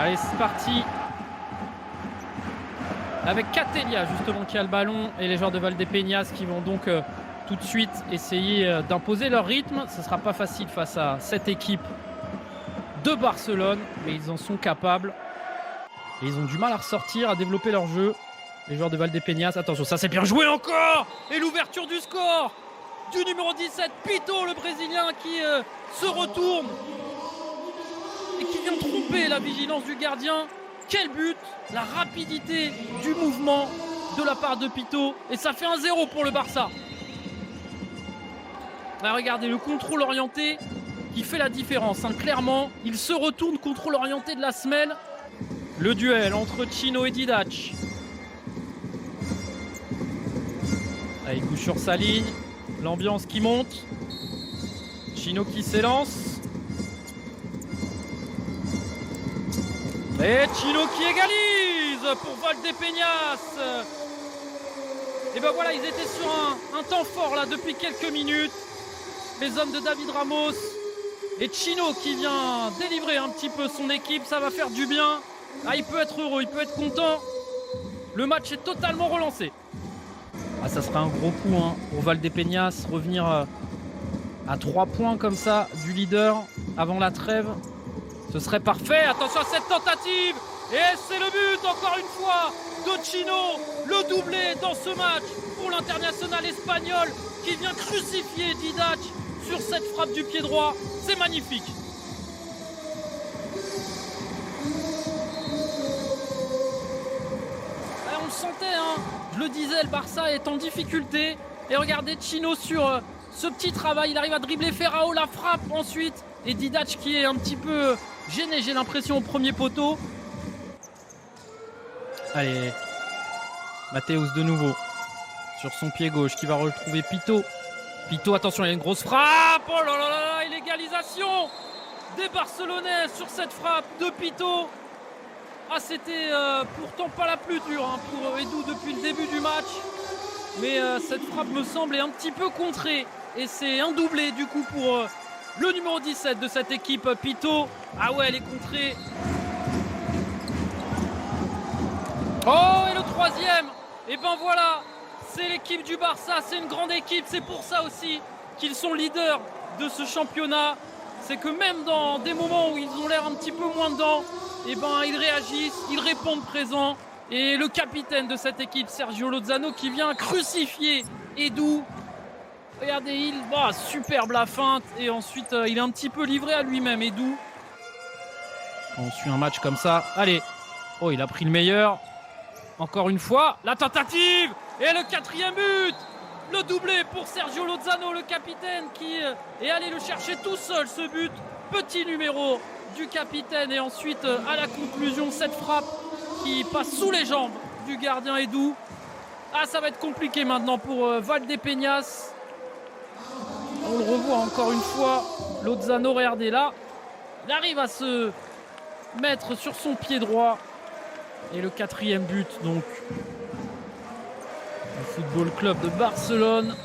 Allez, c'est parti. Avec Catelia justement qui a le ballon et les joueurs de Valdepeñas qui vont donc tout de suite essayer d'imposer leur rythme. Ce ne sera pas facile face à cette équipe de Barcelone, mais ils en sont capables. Et ils ont du mal à ressortir, à développer leur jeu. Les joueurs de Valdepeñas, attention, ça c'est bien joué encore. Et l'ouverture du score du numéro 17, Pito, le Brésilien qui se retourne et qui vient tromper la vigilance du gardien. Quel but! La rapidité du mouvement de la part de Pito. Et ça fait 1-0 pour le Barça. Là, regardez, le contrôle orienté qui fait la différence. Hein. Clairement, il se retourne, contrôle orienté de la semelle. Le duel entre Chino et Didac. Là, il couche sur sa ligne. L'ambiance qui monte. Chino qui s'élance. Et Chino qui égalise pour Valdepeñas. Et ben voilà, ils étaient sur un temps fort là depuis quelques minutes. Les hommes de David Ramos. Et Chino qui vient délivrer un petit peu son équipe. Ça va faire du bien. Ah, il peut être heureux, il peut être content. Le match est totalement relancé. Ah, ça sera un gros coup hein, pour Valdepeñas. Revenir à 3 points comme ça du leader avant la trêve. Ce serait parfait. Attention à cette tentative. Et c'est le but, encore une fois, de Chino. Le doublé dans ce match pour l'international espagnol qui vient crucifier Didac sur cette frappe du pied droit. C'est magnifique. Et on le sentait, hein. Je le disais, le Barça est en difficulté. Et regardez Chino sur ce petit travail. Il arrive à dribbler Ferrao, la frappe ensuite. Et Didac qui est un petit peu gêné, j'ai l'impression, au premier poteau. Allez, Mathéus de nouveau sur son pied gauche qui va retrouver Pito. Pito, attention, il y a une grosse frappe. Oh là là là, et l'égalisation des Barcelonais sur cette frappe de Pito. Ah, c'était pourtant pas la plus dure hein, pour Edu depuis le début du match. Mais cette frappe me semble un petit peu contrée. Et c'est un doublé du coup pour le numéro 17 de cette équipe, Pito. Ah ouais, elle est contrée. Oh, et le troisième. Et ben voilà, c'est l'équipe du Barça. C'est une grande équipe. C'est pour ça aussi qu'ils sont leaders de ce championnat. C'est que même dans des moments où ils ont l'air un petit peu moins dedans, et ben ils réagissent, ils répondent présent. Et le capitaine de cette équipe, Sergio Lozano, qui vient crucifier Edu. Regardez, superbe la feinte. Et ensuite, il est un petit peu livré à lui-même, Edu. Quand on suit un match comme ça. Allez. Oh, il a pris le meilleur. Encore une fois, la tentative. Et le 4e but. Le doublé pour Sergio Lozano, le capitaine, qui est allé le chercher tout seul, ce but. Petit numéro du capitaine. Et ensuite, à la conclusion, cette frappe qui passe sous les jambes du gardien Edu. Ah, ça va être compliqué maintenant pour Valdepeñas. On le revoit encore une fois. Lozano, regardez là. Il arrive à se mettre sur son pied droit. Et le 4e but donc du Football Club de Barcelone.